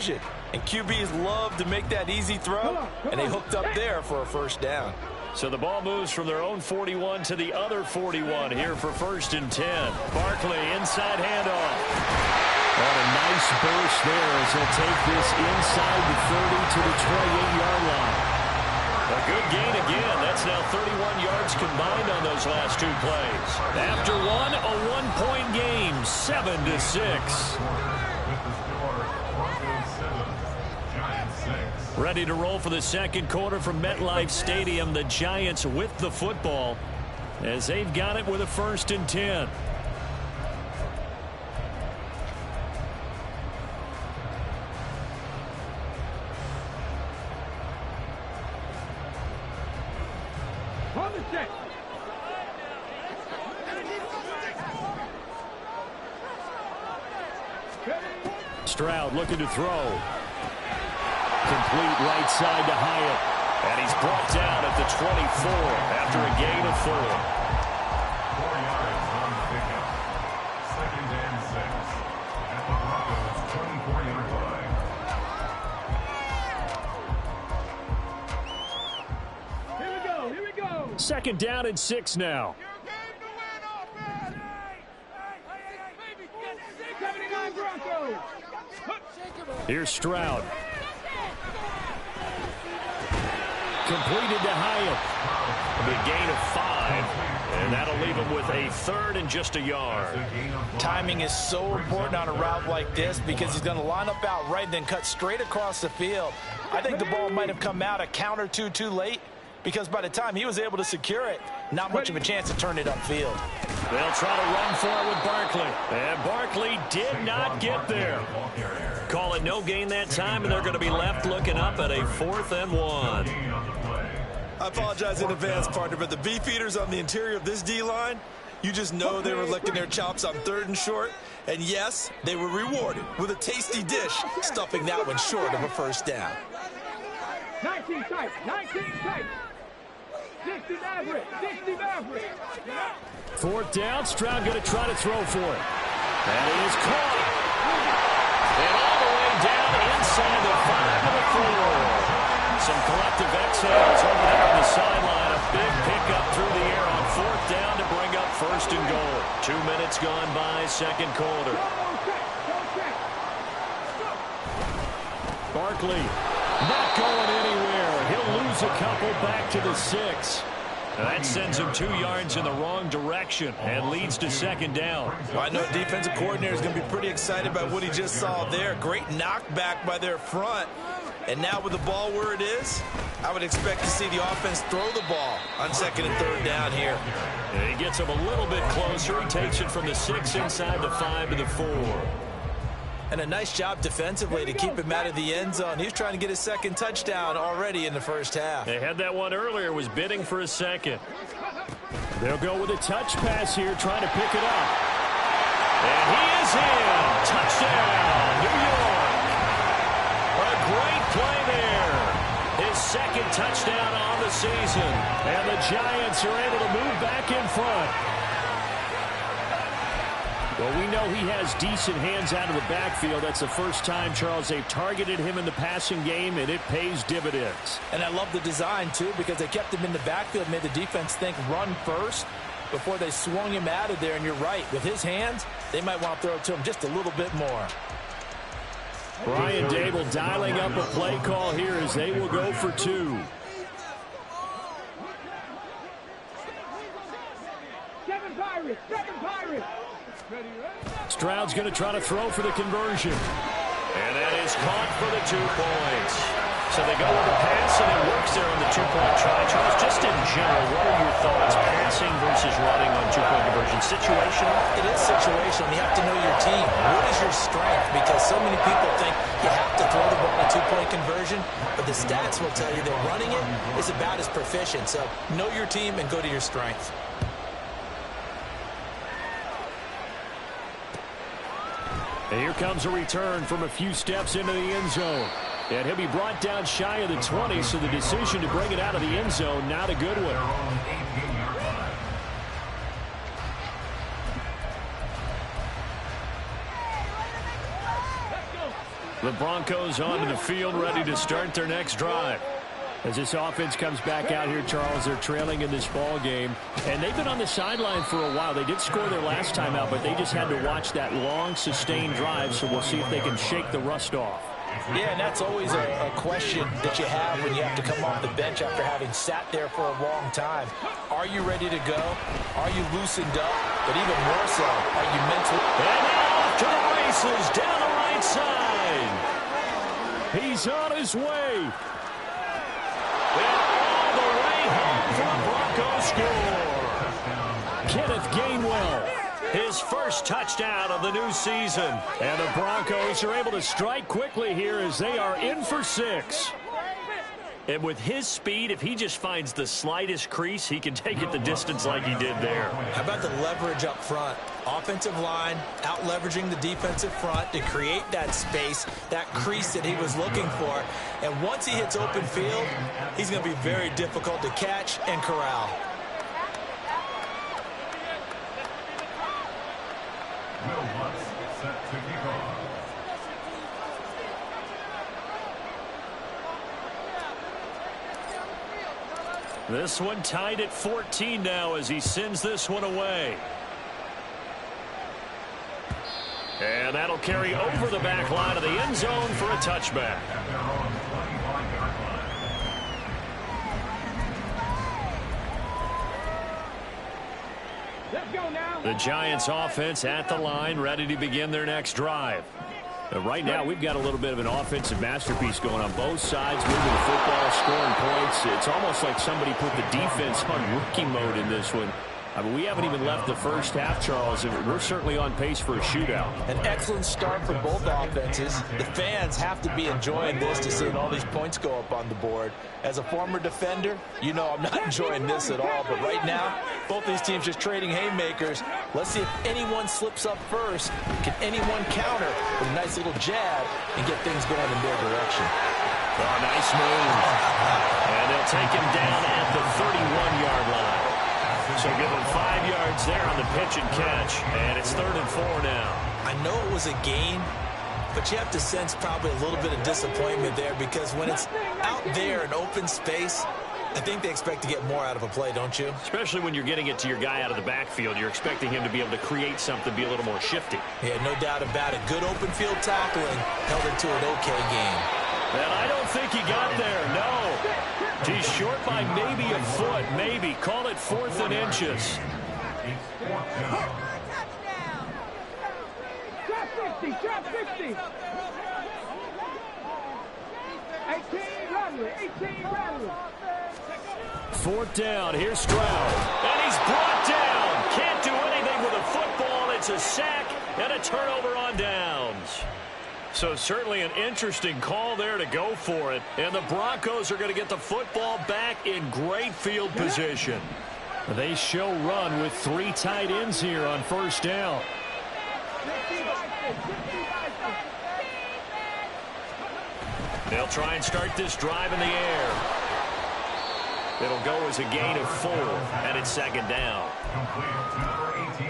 And QBs love to make that easy throw, and they hooked up there for a first down. So the ball moves from their own 41 to the other 41 here for 1st and 10. Barkley, inside handoff. And a nice burst there as he'll take this inside the 30 to the 28-yard line. A good gain again. That's now 31 yards combined on those last 2 plays. After one, a one-point game, 7-6. Ready to roll for the second quarter from MetLife Stadium. The Giants with the football as they've got it with a 1st and 10. Stroud looking to throw. Complete right side to Hyatt. And he's brought down at the 24 after a gain of 4. 4 yards on the pickup. 2nd and 6 at the Broncos' 24-yard line. Here we go. 2nd down and 6 now. Here's Stroud. Completed to Hyatt. A big gain of 5. And that'll leave him with a 3rd and just a yard. Timing is so important on a route like this because he's going to line up out right and then cut straight across the field. I think the ball might have come out a count or two too late because by the time he was able to secure it, not much of a chance to turn it upfield. They'll try to run for it with Barkley. And Barkley did not get there. Call it no gain that time, and they're going to be left looking up at a 4th and 1. I apologize in advance, partner, but the beefeaters on the interior of this D-line, you just know they were licking their chops on 3rd and short. And yes, they were rewarded with a tasty dish, stuffing that one short of a first down. 19 tight, 19 tight. 60 average, 60 average. 4th down, Stroud going to try to throw for it. And it is caught. And all the way down inside the 5 of the 4. Some collective exhales over there on the sideline. A big pickup through the air on 4th down to bring up 1st and goal. 2 minutes gone by, 2nd quarter. Barkley not going anywhere. He'll lose a couple back to the 6. That sends him 2 yards in the wrong direction and leads to 2nd down. Well, I know defensive coordinator is going to be pretty excited about what he just saw there. Great knockback by their front. And now with the ball where it is, I would expect to see the offense throw the ball on 2nd and 3rd down here. And he gets him a little bit closer. He takes it from the 6 inside the 5 to the 4. And a nice job defensively to keep him out of the end zone. He was trying to get his 2nd touchdown already in the first half. They had that one earlier, was bidding for a 2nd. They'll go with a touch pass here, trying to pick it up. And he is in. Touchdown, New York. A great play there. His 2nd touchdown on the season. And the Giants are able to move back in front. Well, we know he has decent hands out of the backfield. That's the first time, Charles, they've targeted him in the passing game, and it pays dividends. And I love the design, too, because they kept him in the backfield, made the defense think run first before they swung him out of there. And you're right, with his hands, they might want to throw it to him just a little bit more. Brian Dable dialing up a play call here as they will go for 2. Seven Pirates. Stroud's going to try to throw for the conversion. And that is caught for the 2 points. So they go with the pass, and it works there on the 2-point try. Charles, just in general, what are your thoughts? Passing versus running on 2-point conversion. Situational? It is situational. You have to know your team. What is your strength? Because so many people think you have to throw the ball in a 2-point conversion, but the stats will tell you that running it is about as proficient. So know your team and go to your strength. And here comes a return from a few steps into the end zone. And he'll be brought down shy of the 20, so the decision to bring it out of the end zone, not a good one. The Broncos onto the field, ready to start their next drive. As this offense comes back out here, Charles, they're trailing in this ball game. And they've been on the sideline for a while. They did score their last time out, but they just had to watch that long, sustained drive. So we'll see if they can shake the rust off. Yeah, and that's always a question that you have when you have to come off the bench after having sat there for a long time. Are you ready to go? Are you loosened up? But even more so, are you mentally? And now off to the races down the right side. He's on his way. And all the way home for the Broncos score. Kenneth Gainwell, his first touchdown of the new season. And the Broncos are able to strike quickly here as they are in for 6. And with his speed, if he just finds the slightest crease, he can take it the distance like he did there. How about the leverage up front? Offensive line out leveraging the defensive front to create that space, that crease that he was looking for. And once he hits open field, he's going to be very difficult to catch and corral. Will Lutz set to kick off. This one tied at 14 now as he sends this one away. And that'll carry over the back line of the end zone for a touchback. At their own 25-yard line. Let's go now. The Giants offense at the line, ready to begin their next drive. Right now, we've got a little bit of an offensive masterpiece going on both sides, moving the football, scoring points. It's almost like somebody put the defense on rookie mode in this one. I mean, we haven't even left the first half, Charles, and we're certainly on pace for a shootout. An excellent start for both offenses. The fans have to be enjoying this to seeing all these points go up on the board. As a former defender, you know I'm not enjoying this at all. But right now, both these teams just trading haymakers. Let's see if anyone slips up first. Can anyone counter with a nice little jab and get things going in their direction? Oh, nice move. And they'll take him down at the 31-yard line. So give him 5 yards there on the pitch and catch. And it's 3rd and 4 now. I know it was a gain, but you have to sense probably a little bit of disappointment there because when it's out there in open space, I think they expect to get more out of a play, don't you? Especially when you're getting it to your guy out of the backfield. You're expecting him to be able to create something, be a little more shifty. Yeah, no doubt about it. Good open field tackling held it to an okay game. And I don't think he got there, no. He's short by maybe a foot, maybe. Call it 4th and inches. It's 4th down. Trap 50, trap 50. 18 Rattler, 18 Rattler. 4th down, here's Stroud. And he's brought down. Can't do anything with a football. It's a sack and a turnover on downs. So certainly an interesting call there to go for it. And the Broncos are going to get the football back in great field position. They show run with 3 tight ends here on 1st down. They'll try and start this drive in the air. It'll go as a gain of 4, and it's 2nd down. Complete to number 18.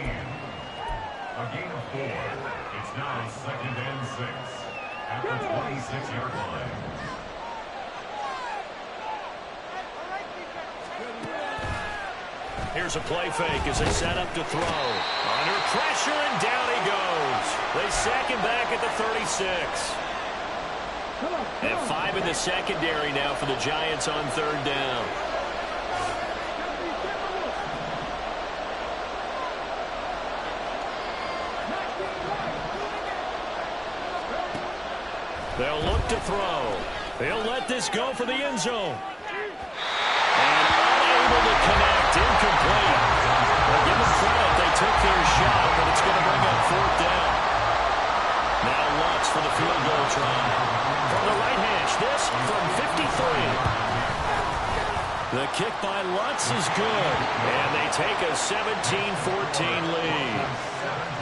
A gain of 4. It's now 2nd and 6 at the 26-yard line. Here's a play fake as they set up to throw. Under pressure, and down he goes. They sack him back at the 36. And 5 in the secondary now for the Giants on 3rd down. They'll look to throw. They'll let this go for the end zone. And unable to connect. Incomplete. Well, give them credit. They took their shot, but it's going to bring up 4th down. Now Lutz for the field goal try. From the right hash, this from 53. The kick by Lutz is good. And they take a 17-14 lead.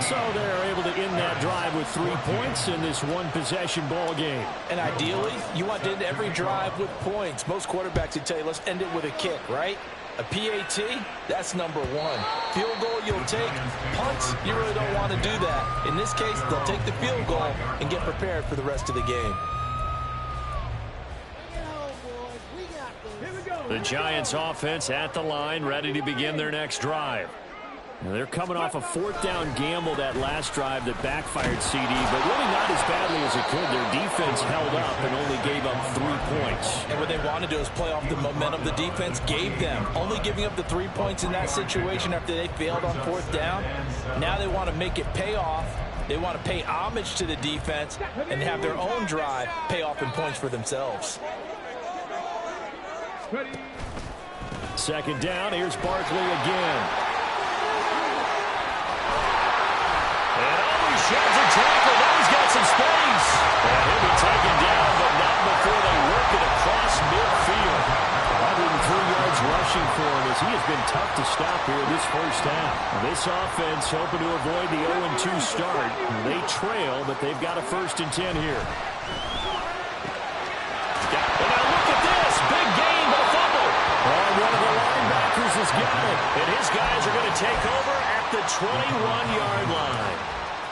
So they're able to end that drive with 3 points in this one-possession ball game. And ideally, you want to end every drive with points. Most quarterbacks would tell you, let's end it with a kick, right? A PAT, that's number one. Field goal you'll take. Punts, you really don't want to do that. In this case, they'll take the field goal and get prepared for the rest of the game. The Giants offense at the line, ready to begin their next drive. Now they're coming off a fourth down gamble that last drive that backfired CD, but really not as badly as it could. Their defense held up and only gave up 3 points. And what they want to do is play off the momentum the defense gave them. Only giving up the 3 points in that situation after they failed on fourth down. Now they want to make it pay off. They want to pay homage to the defense and have their own drive pay off in points for themselves. Second down, here's Barkley again. And always sheds a tackle. Now he's got some space. And he'll be taken down, but not before they work it across midfield. 103 yards rushing for him as he has been tough to stop here this first half. This offense hoping to avoid the 0-2 start. They trail, but they've got a 1st and 10 here. And now look at this. Big gain, but a fumble. And one of the linebackers has got it. And his guys are going to take over at the 21-yard line.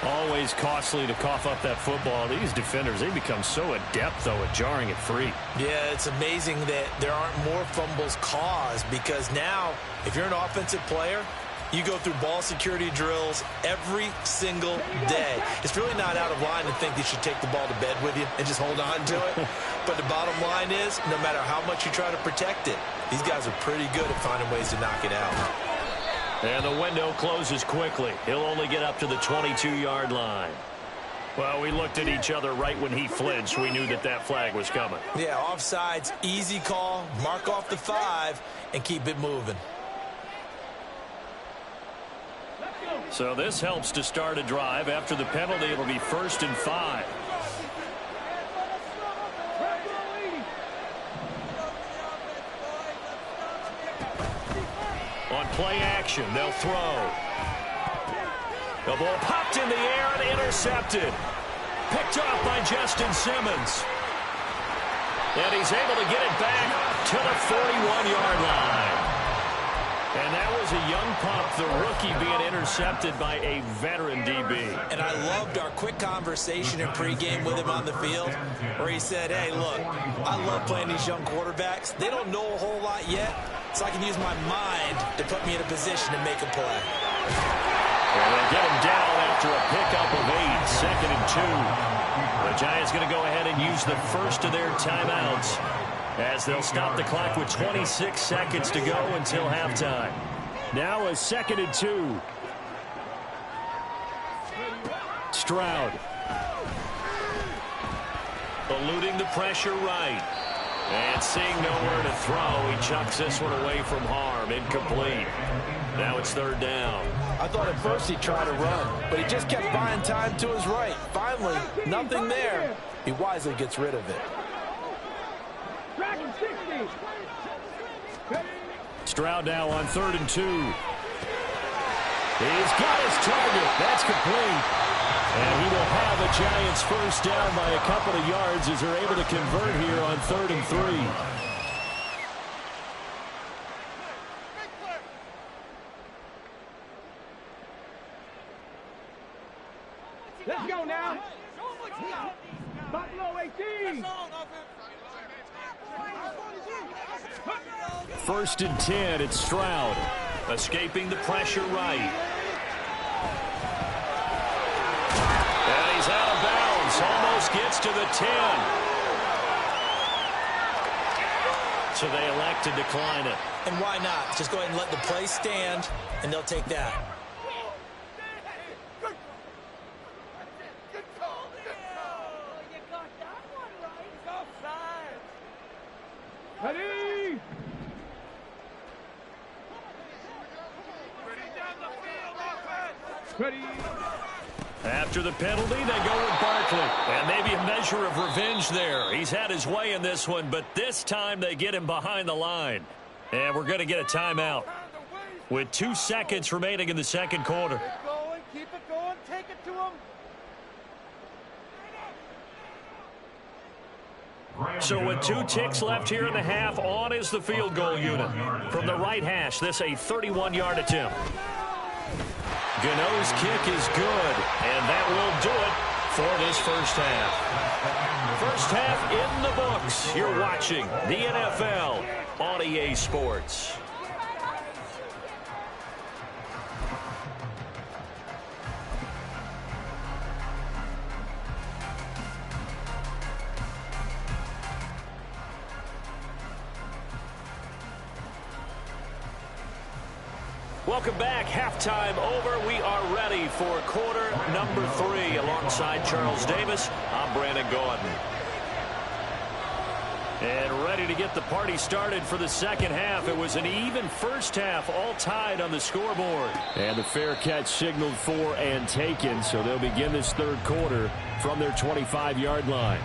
Always costly to cough up that football. These defenders, they become so adept, though, at jarring it free. Yeah, it's amazing that there aren't more fumbles caused because now, if you're an offensive player, you go through ball security drills every single day. It's really not out of line to think you should take the ball to bed with you and just hold on to it. But the bottom line is, no matter how much you try to protect it, these guys are pretty good at finding ways to knock it out. And the window closes quickly. He'll only get up to the 22-yard line. Well, we looked at each other right when he flinched. We knew that that flag was coming. Yeah, offsides, easy call, mark off the 5, and keep it moving. So this helps to start a drive. After the penalty, it'll be 1st and 5. On play action, they'll throw. The ball popped in the air and intercepted. Picked off by Justin Simmons. And he's able to get it back to the 41-yard line. And that was a young pup, the rookie, being intercepted by a veteran DB. And I loved our quick conversation in pregame with him on the field where he said, hey, look, I love playing these young quarterbacks. They don't know a whole lot yet, so I can use my mind to put me in a position to make a play. And they'll get him down after a pickup of 8, 2nd and 2. The Giants going to go ahead and use the first of their timeouts, as they'll stop the clock with 26 seconds to go until halftime. Now a 2nd and 2. Stroud. Eluding the pressure right. And seeing nowhere to throw, he chucks this one away from harm. Incomplete. Now it's 3rd down. I thought at first he'd try to run, but he just kept buying time to his right. Finally, nothing there. He wisely gets rid of it. Stroud now on 3rd and 2. He's got his target. That's complete. And he will have a Giants first down by a couple of yards as they're able to convert here on 3rd and 3. Let's go now. Buffalo 18. 1st and 10, it's Stroud. Escaping the pressure right. And he's out of bounds. Almost gets to the 10. So they elect to decline it. And why not? Just go ahead and let the play stand, and they'll take that. Ready? Ready? After the penalty, they go with Barkley. And maybe a measure of revenge there. He's had his way in this one, but this time they get him behind the line. And we're going to get a timeout with 2 seconds remaining in the second quarter. Keep it going. Take it to him. So with 2 ticks left here in the half, on is the field goal unit. From the right hash, this a 31-yard attempt. Gano's kick is good, and that will do it for this first half. First half in the books. You're watching the NFL on EA Sports. Welcome back. Halftime over. We are ready for quarter number 3. Alongside Charles Davis, I'm Brandon Gordon. And ready to get the party started for the second half. It was an even first half, all tied on the scoreboard. And the fair catch signaled for and taken, so they'll begin this third quarter from their 25-yard line.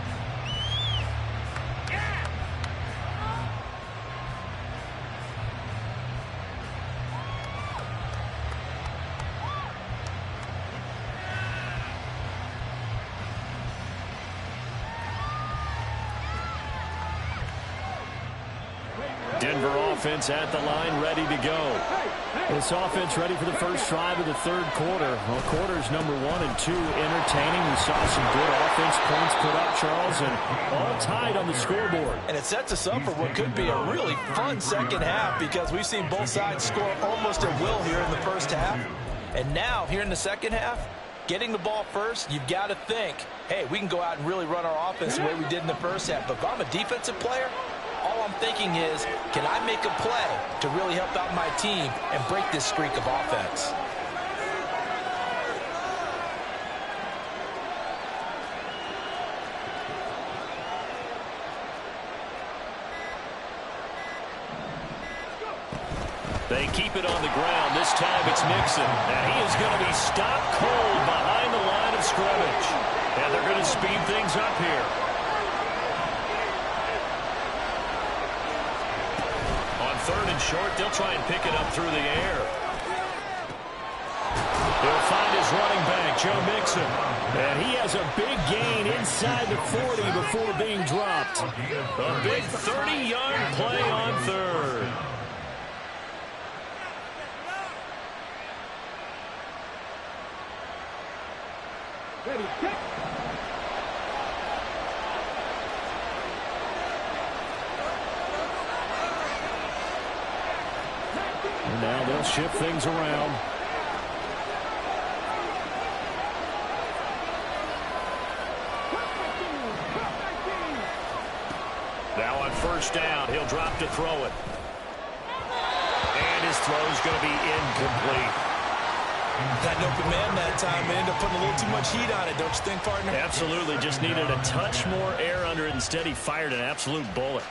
Denver offense at the line, ready to go. This offense ready for the first drive of the third quarter. Well, quarters number 1 and 2 entertaining. We saw some good offense points put up, Charles, and all tied on the scoreboard. And it sets us up for what could be a really fun second half because we've seen both sides score almost at will here in the first half. And now, here in the second half, getting the ball first, you've got to think, hey, we can go out and really run our offense the way we did in the first half. But if I'm a defensive player, all I'm thinking is, can I make a play to really help out my team and break this streak of offense? They keep it on the ground. This time it's Mixon. And he is going to be stopped cold behind the line of scrimmage. And they're going to speed things up here. Third and short, they'll try and pick it up through the air. He'll find his running back, Joe Mixon. And he has a big gain inside the 40 before being dropped. A big 30-yard play on third. Ready, kick. And now they'll shift things around. Now on first down, he'll drop to throw it. And his throw's going to be incomplete. Got an open man that time, and ended up putting a little too much heat on it, don't you think, partner? Absolutely. Just needed a touch more air under it. Instead, he fired an absolute bullet.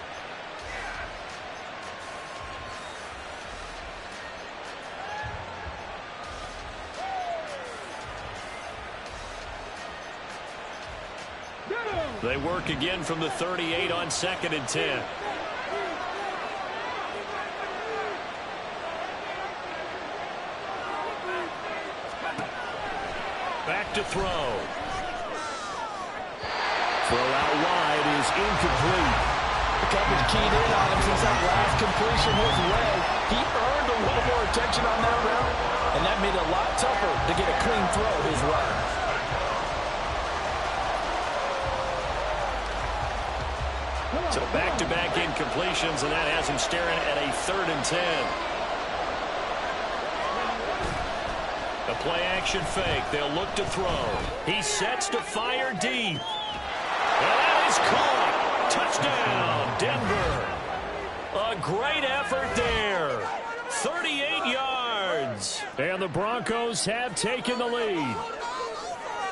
They work again from the 38 on 2nd and 10. Back to throw. Throw out wide is incomplete. The coverage keyed in on him since that last completion his way. He earned a little more attention on that route, and that made it a lot tougher to get a clean throw his way. So back-to-back incompletions, and that has him staring at a 3rd and 10. A play-action fake. They'll look to throw. He sets to fire deep. And that is caught. Touchdown, Denver. A great effort there. 38 yards. And the Broncos have taken the lead.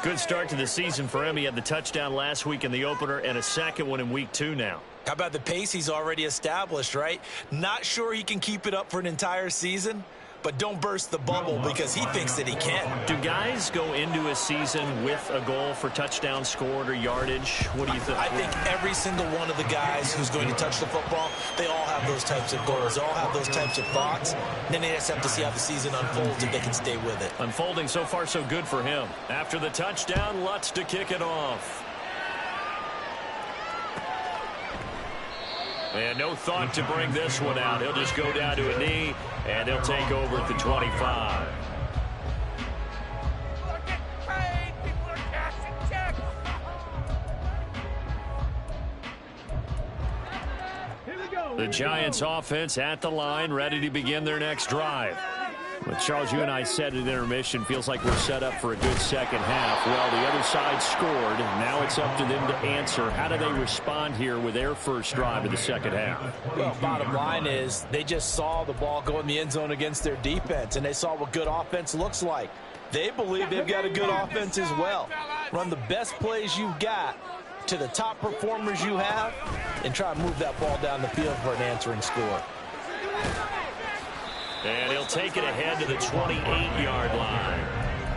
Good start to the season for him. He had the touchdown last week in the opener and a second one in week 2 now. How about the pace he's already established, right? Not sure he can keep it up for an entire season, but don't burst the bubble because he thinks that he can. Do guys go into a season with a goal for touchdown scored or yardage? What do you think? I think every single one of the guys who's going to touch the football, they all have those types of goals. They all have those types of thoughts. Then they just have to see how the season unfolds if they can stay with it. Unfolding so far so good for him. After the touchdown, Lutz to kick it off. And no thought to bring this one out. He'll just go down to a knee, and they'll take over at the 25. The Giants offense at the line, ready to begin their next drive. But Charles, you and I said at intermission, feels like we're set up for a good second half. Well, the other side scored. Now it's up to them to answer. How do they respond here with their first drive of the second half? Well, bottom line is they just saw the ball go in the end zone against their defense, and they saw what good offense looks like. They believe they've got a good offense as well. Run the best plays you've got to the top performers you have, and try to move that ball down the field for an answering score. And he'll take it ahead to the 28-yard line.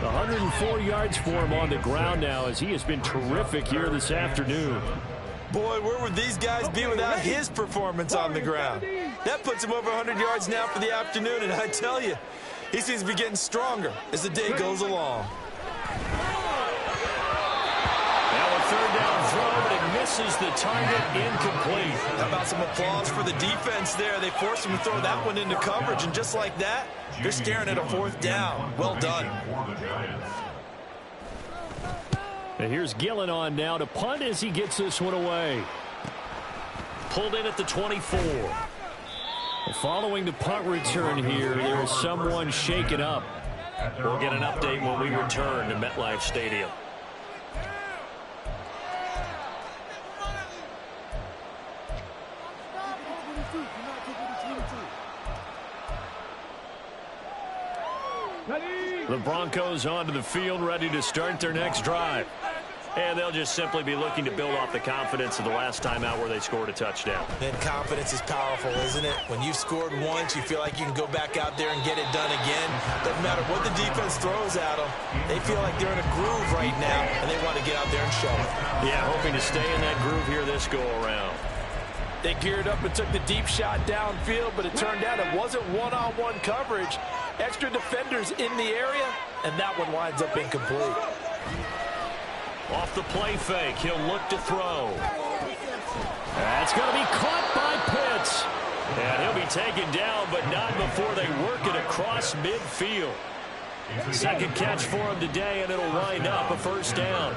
104 yards for him on the ground now, as he has been terrific here this afternoon. Boy, where would these guys be without his performance on the ground? That puts him over 100 yards now for the afternoon, and I tell you, he seems to be getting stronger as the day goes along. Now a third down throw, but it misses the target, incomplete. How about some applause for the defense there? They forced him to throw that one into coverage, and just like that, they're staring at a fourth down. Well done. And here's Gillen on now to punt as he gets this one away. Pulled in at the 24. Following the punt return here, there is someone shaken up. We'll get an update when we return to MetLife Stadium. The Broncos onto the field, ready to start their next drive. And they'll just simply be looking to build off the confidence of the last time out where they scored a touchdown. Then confidence is powerful, isn't it? When you've scored once, you feel like you can go back out there and get it done again. Doesn't matter what the defense throws at them. They feel like they're in a groove right now, and they want to get out there and show it. Yeah, hoping to stay in that groove here this go-around. They geared up and took the deep shot downfield, but it turned out it wasn't one-on-one coverage. Extra defenders in the area, and that one winds up incomplete. Off the play fake, he'll look to throw. That's going to be caught by Pitts. And he'll be taken down, but not before they work it across midfield. Second catch for him today, and it'll wind up a first down.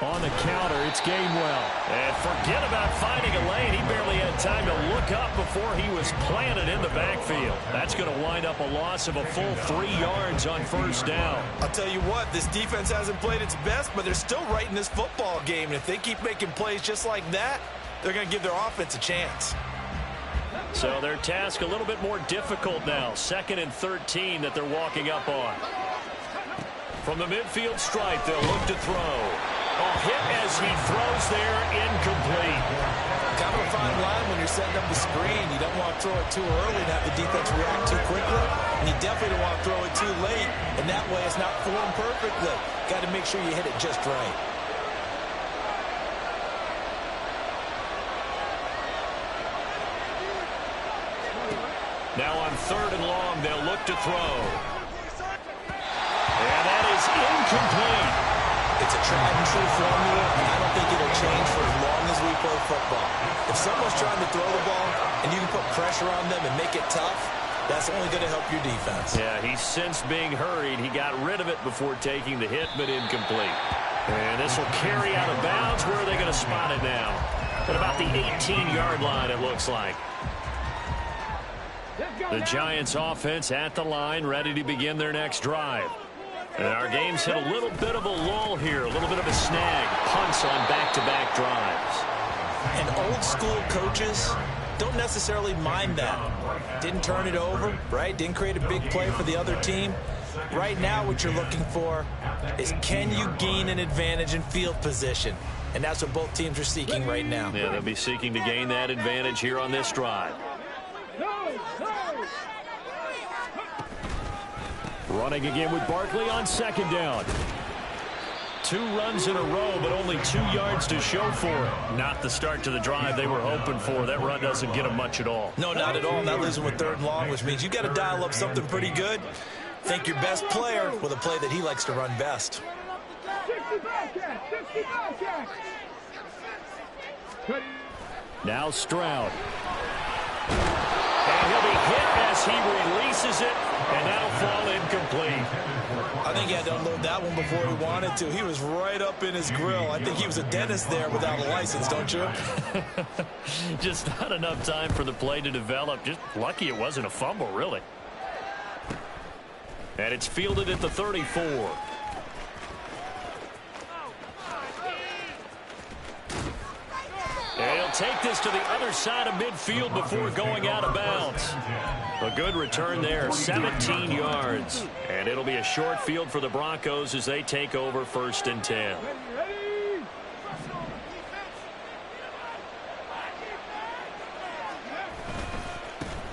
On the counter, it's Gainwell. And forget about finding a lane. He barely had time to look up before he was planted in the backfield. That's going to wind up a loss of a full 3 yards on first down. I'll tell you what, this defense hasn't played its best, but they're still right in this football game. And if they keep making plays just like that, they're going to give their offense a chance. So their task a little bit more difficult now. 2nd and 13 that they're walking up on. From the midfield stripe, they'll look to throw. A hit as he throws there, incomplete. Kind of a fine line when you're setting up the screen. You don't want to throw it too early and have the defense react too quickly. And you definitely don't want to throw it too late. And that way it's not formed perfectly. Got to make sure you hit it just right. Now on 3rd and long, they'll look to throw. And that is incomplete. It's a tried and true formula, and I don't think it'll change for as long as we play football. If someone's trying to throw the ball and you can put pressure on them and make it tough, that's only going to help your defense. Yeah, he sensed being hurried. He got rid of it before taking the hit, but incomplete. And this will carry out of bounds. Where are they going to spot it now? At about the 18-yard line, it looks like. The Giants offense at the line, ready to begin their next drive. And our game's hit a little bit of a lull here, a little bit of a snag. Punts on back-to-back drives. And old-school coaches don't necessarily mind that. Didn't turn it over, right? Didn't create a big play for the other team. Right now what you're looking for is, can you gain an advantage in field position? And that's what both teams are seeking right now. Yeah, they'll be seeking to gain that advantage here on this drive. Running again with Barkley on 2nd down. 2 runs in a row, but only 2 yards to show for it. Not the start to the drive they were hoping for. That run doesn't get them much at all. No, not at all. Not losing with 3rd and long, which means you got to dial up something pretty good. Think your best player with a play that he likes to run best. Now Stroud. And he'll be hit as he releases it, and that'll fall incomplete. I think he had to unload that one before he wanted to. He was right up in his grill. I think he was a dentist there without a license, don't you? Just not enough time for the play to develop. Just lucky it wasn't a fumble, really. And it's fielded at the 34. And he'll take this to the other side of midfield before going out of bounds. A good return there, 17 yards. And it'll be a short field for the Broncos as they take over 1st and 10.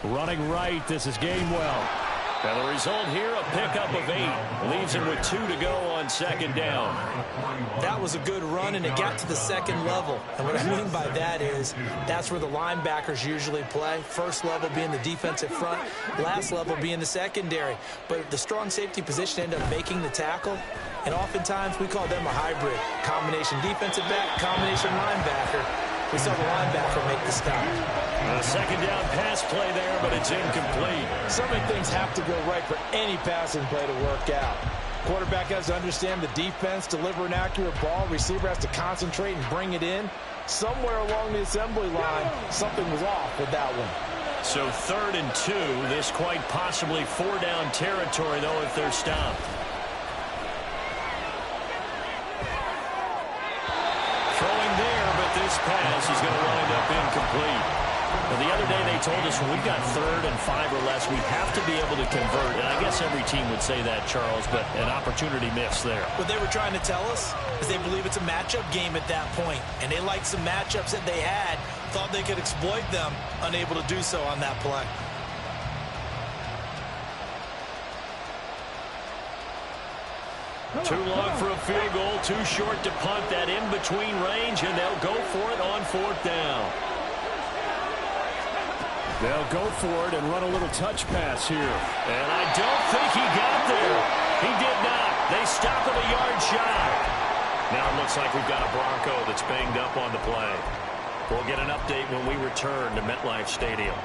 Running right, this is Gainwell. And the result here, a pickup of 8. Leaves him with 2 to go on 2nd down. That was a good run, and it got to the 2nd level. And what I mean by that is that's where the linebackers usually play. First level being the defensive front, last level being the secondary. But the strong safety position ended up making the tackle, and oftentimes we call them a hybrid. Combination defensive back, combination linebacker. We saw the linebacker make the stop. A 2nd down pass play there, but it's incomplete. So many things have to go right for any passing play to work out. Quarterback has to understand the defense, deliver an accurate ball. Receiver has to concentrate and bring it in. Somewhere along the assembly line, something was off with that one. So 3rd and 2. This quite possibly 4-down territory, though, if they're stopped. Throwing there, but this pass is going to wind up incomplete. Now, the other day they told us when we've got 3rd and 5 or less, we have to be able to convert. And I guess every team would say that, Charles, but an opportunity missed there. What they were trying to tell us is they believe it's a matchup game at that point, and they liked some matchups that they had, thought they could exploit them, unable to do so on that play. Too long for a field goal, too short to punt. That in-between range, and they'll go for it on 4th down. They'll go for it and run a little touch pass here. And I don't think he got there. He did not. They stop him a yard shy. Now it looks like we've got a Bronco that's banged up on the play. We'll get an update when we return to MetLife Stadium.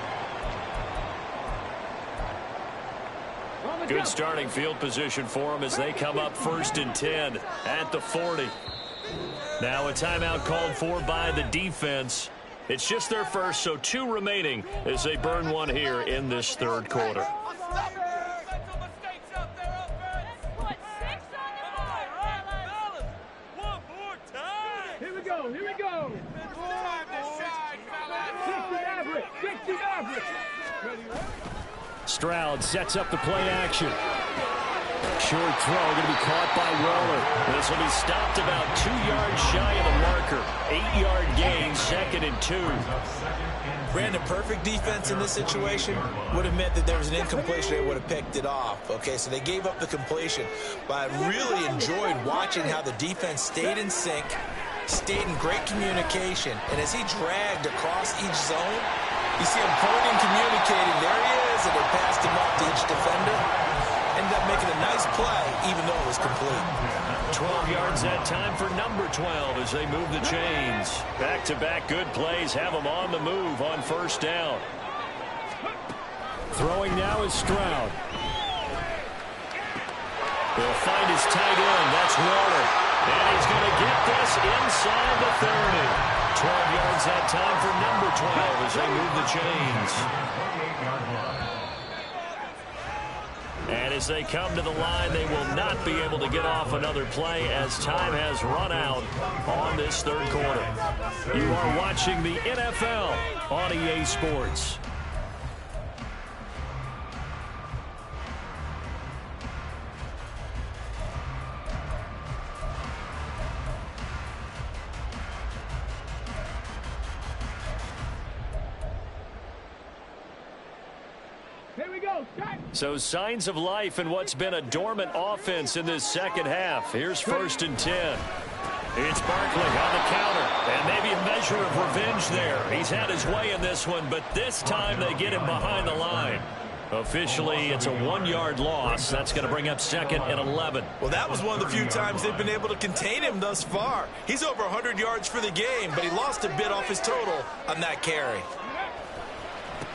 Good starting field position for them as they come up 1st and 10 at the 40. Now a timeout called for by the defense. It's just their first, so 2 remaining as they burn one here in this 3rd quarter. Here we go, here we go. 60 average. Stroud sets up the play action. Short throw going to be caught by Waller. This will be stopped about 2 yards shy of the marker. 8-yard gain, 2nd and 2. Brandon, perfect defense in this situation would have meant that there was an incompletion. They would have picked it off. Okay, so they gave up the completion. But I really enjoyed watching how the defense stayed in sync, stayed in great communication. And as he dragged across each zone, you see him pointing, communicating. There he is, and they passed him off to each defender. Ended up making a nice play, even though it was complete. 12 yards that time for number 12 as they move the chains. Back-to-back good plays have them on the move on 1st down. Throwing now is Stroud. He'll find his tight end. That's Waller. And he's going to get this inside the 30. 12 yards that time for number 12 as they move the chains. And as they come to the line, they will not be able to get off another play as time has run out on this 3rd quarter. You are watching the NFL on EA Sports. So signs of life in what's been a dormant offense in this 2nd half. Here's 1st and 10. It's Barkley on the counter, and maybe a measure of revenge there. He's had his way in this one, but this time they get him behind the line. Officially, it's a 1-yard loss. That's going to bring up 2nd and 11. Well, that was one of the few times they've been able to contain him thus far. He's over 100 yards for the game, but he lost a bit off his total on that carry.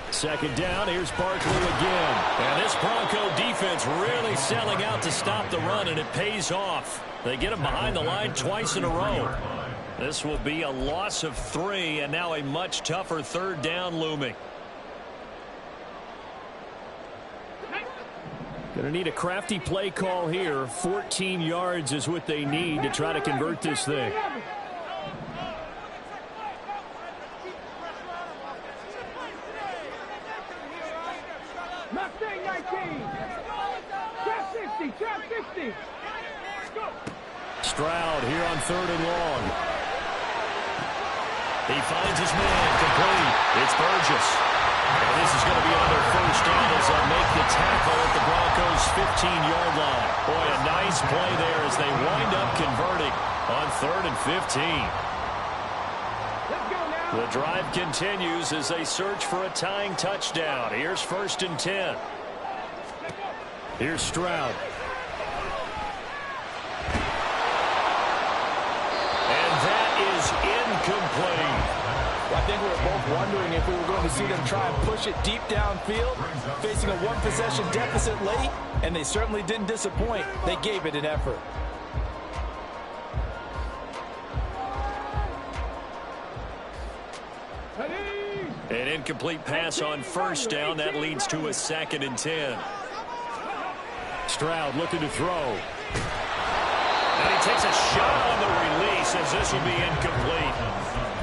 2nd down, here's Barkley again. And this Bronco defense really selling out to stop the run, and it pays off. They get him behind the line twice in a row. This will be a loss of 3, and now a much tougher 3rd down looming. Going to need a crafty play call here. 14 yards is what they need to try to convert this thing. Mustang 19. Trap 60. Trap 60. Stroud here on 3rd and long. He finds his man complete. It's Burgess. And this is going to be another 1st down as they'll make the tackle at the Broncos' 15-yard line. Boy, a nice play there as they wind up converting on 3rd and 15. The drive continues as they search for a tying touchdown. Here's 1st and 10. Here's Stroud. And that is incomplete. Well, I think we were both wondering if we were going to see them try and push it deep downfield, facing a 1-possession deficit late, and they certainly didn't disappoint. They gave it an effort. An incomplete pass on 1st down. That leads to a 2nd and 10. Stroud looking to throw. And he takes a shot on the release as this will be incomplete.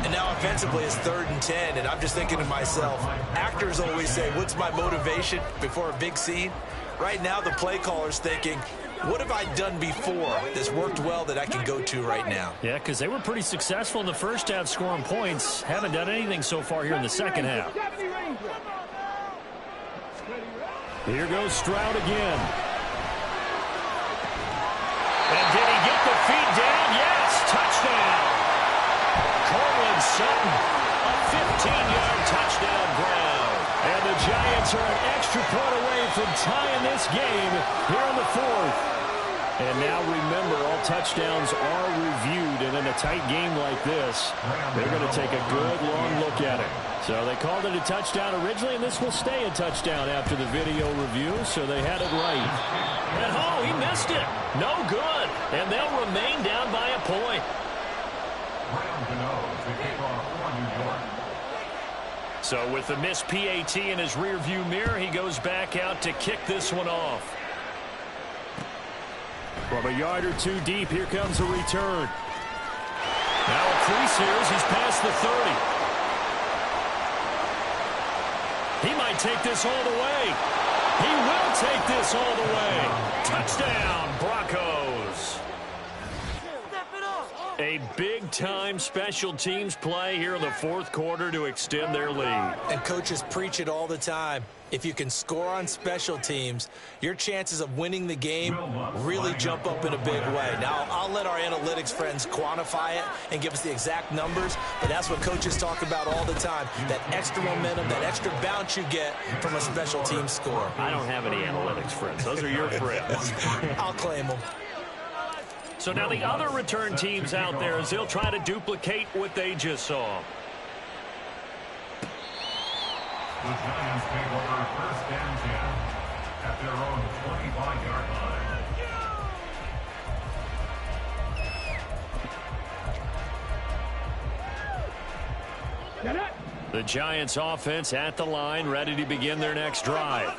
And now offensively it's 3rd and 10, and I'm just thinking to myself, actors always say, what's my motivation before a big scene? Right now the play caller's thinking, what have I done before that's worked well that I can go to right now? Yeah, because they were pretty successful in the 1st half scoring points. Haven't done anything so far here in the 2nd half. Here goes Stroud again. And did he get the feet down? Yes, touchdown. Cortland Sutton, a 15-yard touchdown ground. And the Giants are an extra point away from tying this game here in the 4th. And now remember, all touchdowns are reviewed, and in a tight game like this, they're going to take a good long look at it. So they called it a touchdown originally, and this will stay a touchdown after the video review, so they had it right. And oh, he missed it. No good. And they'll remain down by a point. So with the missed PAT in his rearview mirror, he goes back out to kick this one off. From a yard or 2 deep, here comes a return. Now a crease here as he's past the 30. He might take this all the way. He will take this all the way. Touchdown, Broncos. A big-time special teams play here in the 4th quarter to extend their lead. And coaches preach it all the time. If you can score on special teams, your chances of winning the game really jump up in a big way. Now, I'll let our analytics friends quantify it and give us the exact numbers, but that's what coaches talk about all the time, that extra momentum, that extra bounce you get from a special team score. I don't have any analytics friends. Those are your friends. I'll claim them. So now the other return teams out there as they'll try to duplicate what they just saw. The Giants take over 1st and 10 at their own 25-yard line. The Giants offense at the line, ready to begin their next drive.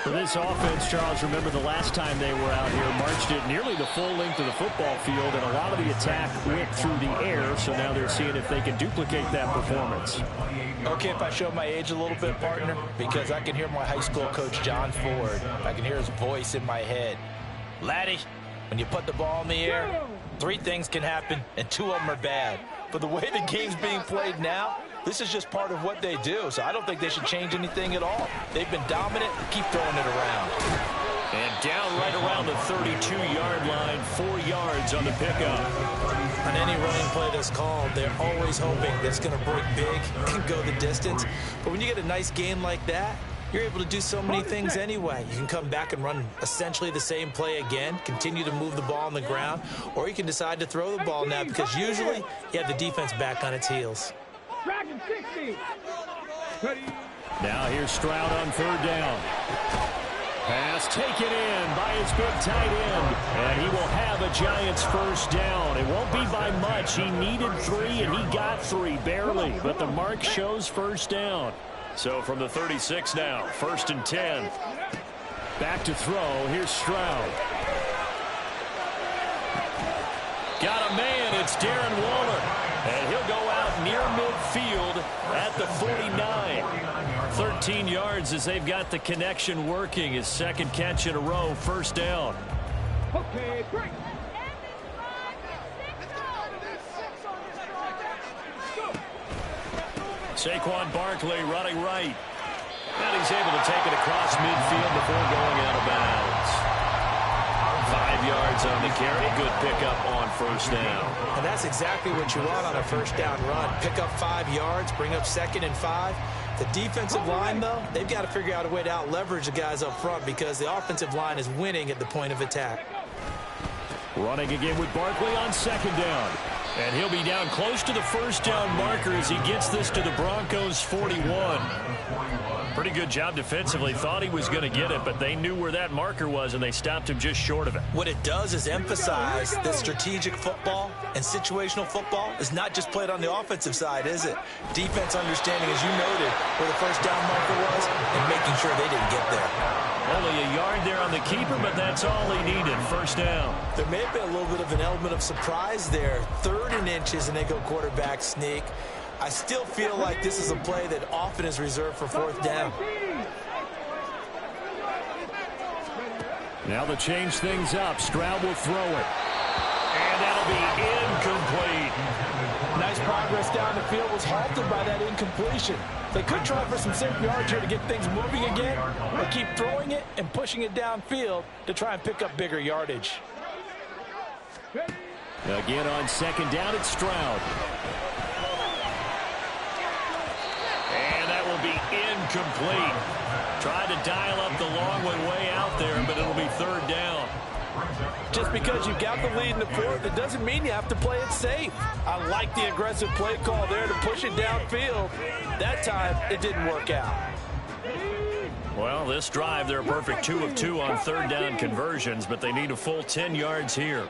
For this offense, Charles, remember the last time they were out here, marched it nearly the full length of the football field, and a lot of the attack went through the air, so now they're seeing if they can duplicate that performance. Okay, if I show my age a little bit, partner, because I can hear my high school coach, John Ford. I can hear his voice in my head. Laddie, when you put the ball in the air, 3 things can happen, and 2 of them are bad. But the way the game's being played now, this is just part of what they do, so I don't think they should change anything at all. They've been dominant. Keep throwing it around. And down right around the 32-yard line, 4 yards on the pickup. On any running play that's called, they're always hoping that it's going to break big and go the distance. But when you get a nice game like that, you're able to do so many things anyway. You can come back and run essentially the same play again, continue to move the ball on the ground, or you can decide to throw the ball now because usually you have the defense back on its heels. Dragon 60. Now here's Stroud on third down. Pass taken in by his big tight end. And he will have a Giants first down. It won't be by much. He needed 3, and he got 3, barely. But the mark shows first down. So from the 36 now, 1st and 10. Back to throw. Here's Stroud. Got a man. It's Darren Waller. And he'll go out near midfield at the 49. 13 yards as they've got the connection working. His second catch in a row, first down. Okay, break. Saquon Barkley running right. And he's able to take it across midfield before going out of bounds. 5 yards on the carry. Good pickup on first down. And that's exactly what you want on a first down run. Pick up 5 yards, bring up 2nd and 5. The defensive line, though, they've got to figure out a way to out-leverage the guys up front because the offensive line is winning at the point of attack. Running again with Barkley on 2nd down. And he'll be down close to the first down marker as he gets this to the Broncos' 41. Pretty good job defensively. Thought he was going to get it, but they knew where that marker was, and they stopped him just short of it. What it does is emphasize that strategic football and situational football is not just played on the offensive side, is it? Defense understanding, as you noted, where the first down marker was and making sure they didn't get there. Only a yard there on the keeper, but that's all he needed. First down. There may have been a little bit of an element of surprise there. 3rd and inches, and they go quarterback sneak. I still feel like this is a play that often is reserved for 4th down. Now to change things up, Stroud will throw it. And that'll be incomplete. Nice progress down the field was halted by that incompletion. They could try for some safe yards here to get things moving again, or keep throwing it and pushing it downfield to try and pick up bigger yardage. Again on 2nd down, it's Stroud. And that will be incomplete. Tried to dial up the long one way out there, but it'll be 3rd down. Just because you've got the lead in the 4th, it doesn't mean you have to play it safe. I like the aggressive play call there to push it downfield. That time, it didn't work out. Well, this drive, they're a perfect 2 of 2 on 3rd down conversions, but they need a full 10 yards here.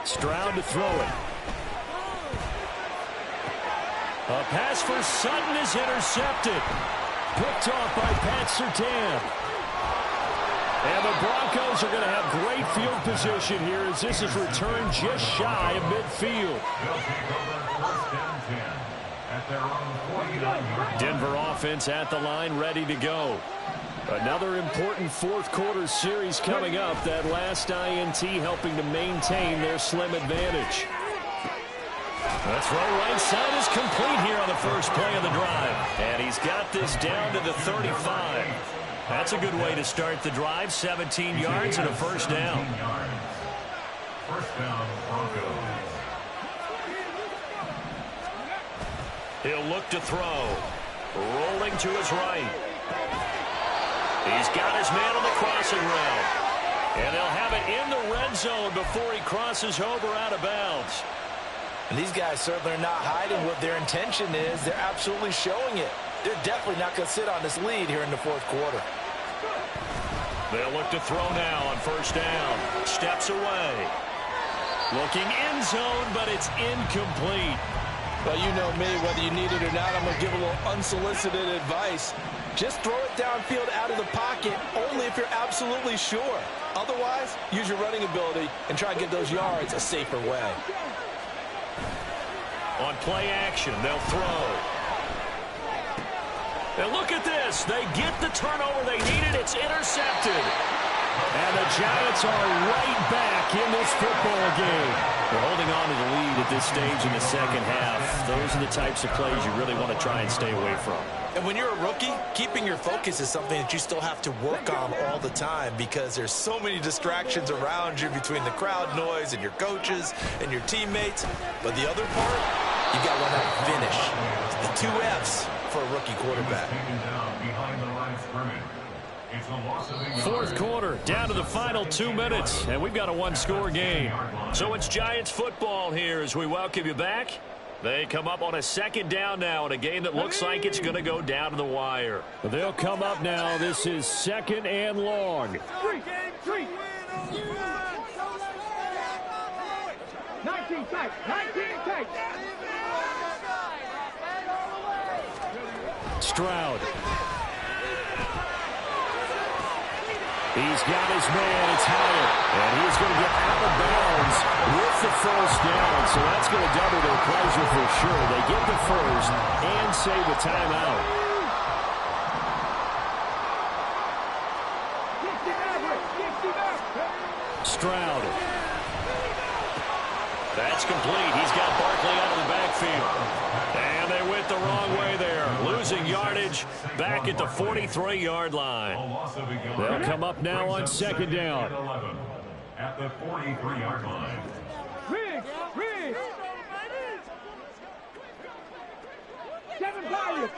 Stroud to throw it. A pass for Sutton is intercepted. Picked off by Pat Surtain. And the Broncos are going to have great field position here as this is returned just shy of midfield. Denver offense at the line, ready to go. Another important 4th quarter series coming up. That last INT helping to maintain their slim advantage. The throw right side is complete here on the first play of the drive. And he's got this down to the 35. That's a good way to start the drive. 17 yards and a first down. First down, Broncos. He'll look to throw. Rolling to his right. He's got his man on the crossing route. And they'll have it in the red zone before he crosses over out of bounds. And these guys certainly are not hiding what their intention is. They're absolutely showing it. They're definitely not going to sit on this lead here in the 4th quarter. They'll look to throw now on first down. Steps away. Looking end zone, but it's incomplete. Well, you know me, whether you need it or not, I'm going to give a little unsolicited advice. Just throw it downfield out of the pocket only if you're absolutely sure. Otherwise, use your running ability and try and get those yards a safer way. On play action, they'll throw. And look at this. They get the turnover they needed. It's intercepted. And the Giants are right back in this football game. They're holding on to the lead at this stage in the second half. Those are the types of plays you really want to try and stay away from. And when you're a rookie, keeping your focus is something that you still have to work on all the time because there's so many distractions around you between the crowd noise and your coaches and your teammates. But the other part, You got to learn how to finish. The 2 F's for a rookie quarterback. Taken down behind the line of scrimmage. It's a loss of 8 Fourth yards. quarter, down to the final 2 minutes, and we've got a one-score game. So it's Giants football here as we welcome you back. They come up on a second down now in a game that looks like it's going to go down to the wire. They'll come up now. This is 2nd and long. 3. 19 tight. 19 tight. Stroud. He's got his man. It's higher. And he's going to get out of bounds with the first down. So that's going to double their pleasure for sure. They get the first and save a timeout. Stroud. That's complete. He's got Barkley out of the backfield. And they went the wrong way there. Losing yardage back at the 43-yard line. They'll come up now on second down. 11 at the 43-yard line. Riggs. 7 Pirates.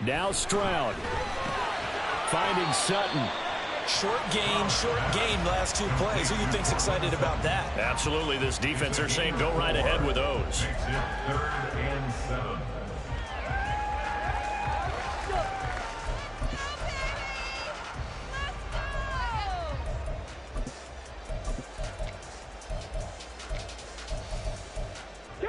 Now Stroud. Finding Sutton. Short gain last 2 plays. Who do you think's excited about that? Absolutely. This defense, they're saying go right ahead with those. Makes it 3rd and 7.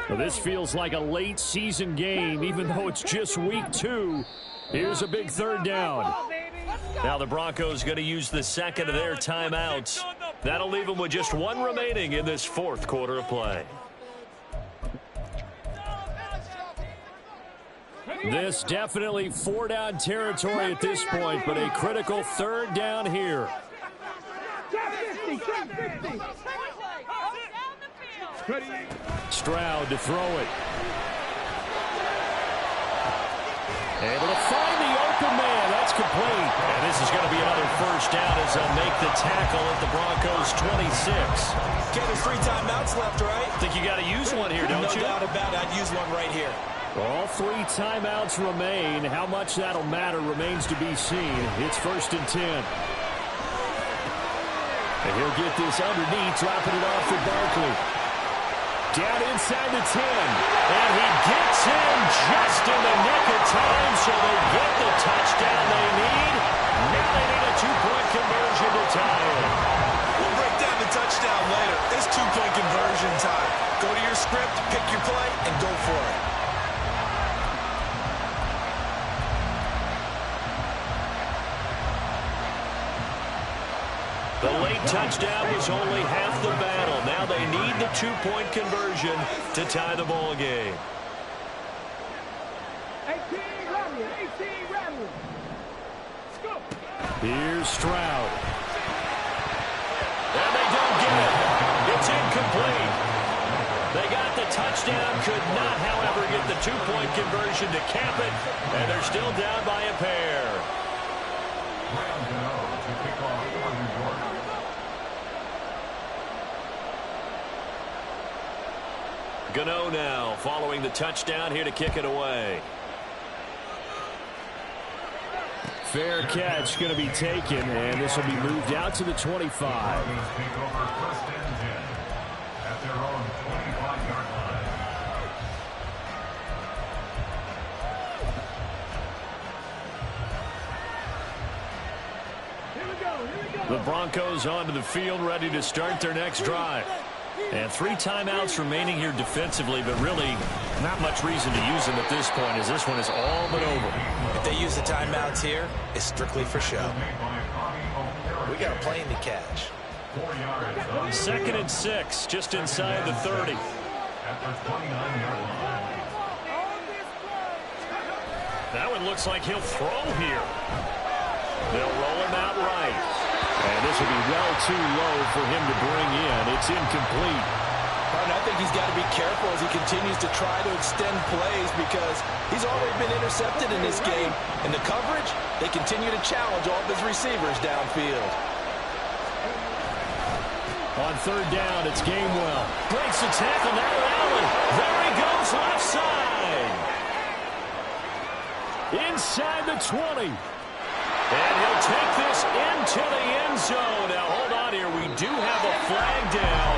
Well, this feels like a late season game, even though it's just week 2. Here's a big 3rd down. Now the Broncos going to use the second of their timeouts. That'll leave them with just 1 remaining in this 4th quarter of play. This definitely 4-down territory at this point, but a critical 3rd down here. 50. Stroud to throw it. Able to find the open man. That's complete. And this is going to be another first down as they'll make the tackle at the Broncos 26. Okay, there's 3 timeouts left, right? I think you got to use one here, don't you? No doubt about it. I'd use one right here. All 3 timeouts remain. How much that'll matter remains to be seen. It's 1st and 10. And he'll get this underneath, dropping it off for Barkley. Down inside the 10. And he gets in just in the nick of time, so they get the touchdown they need. Now they need a 2-point conversion to tie it. We'll break down the touchdown later. It's 2-point conversion time. Go to your script, pick your play, and go for it. The late touchdown was only half the battle. Now they need the 2-point conversion to tie the ball game. 18 Ramley. Scoop. Here's Stroud. And they don't get it. It's incomplete. They got the touchdown, could not, however, get the 2-point conversion to cap it, and they're still down by a pair. To kick off for New York. Gano now following the touchdown here to kick it away. Fair catch going to be taken, and this will be moved out to the 25. Broncos take over 1st and 10 at their own 25-yard line. Here we go. The Broncos onto the field, ready to start their next drive. And 3 timeouts remaining here defensively, but really not much reason to use them at this point, as this one is all but over. If they use the timeouts here, it's strictly for show. We got a plane to catch. 4 yards. 2nd and 6, just inside the 30. At the 29-yard line. That one looks like he'll throw here. They'll roll him out right. And this will be well too low for him to bring in. It's incomplete. And I think he's got to be careful as he continues to try to extend plays because he's already been intercepted in this game. And the coverage, they continue to challenge all of his receivers downfield. On third down, it's Gainwell. Breaks the tackle, now Allen. There he goes, left side. Inside the 20. And he'll take this into the end zone. Now, hold on here. We do have a flag down.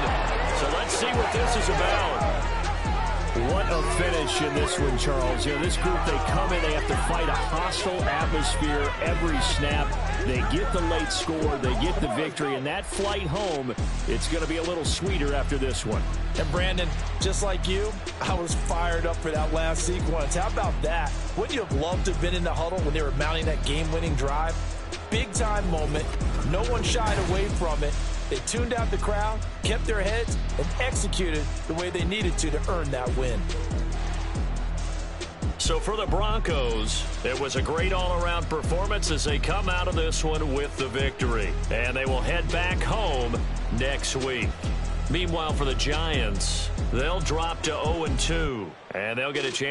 So let's see what this is about. What a finish in this one, Charles. You know, this group, they come in, they have to fight a hostile atmosphere every snap. They get the late score, they get the victory, and that flight home, it's going to be a little sweeter after this one. And Brandon, just like you, I was fired up for that last sequence. How about that? Wouldn't you have loved to have been in the huddle when they were mounting that game-winning drive? Big-time moment. No one shied away from it. They tuned out the crowd, kept their heads, and executed the way they needed to earn that win. So for the Broncos, it was a great all-around performance as they come out of this one with the victory. And they will head back home next week. Meanwhile, for the Giants, they'll drop to 0-2, and they'll get a chance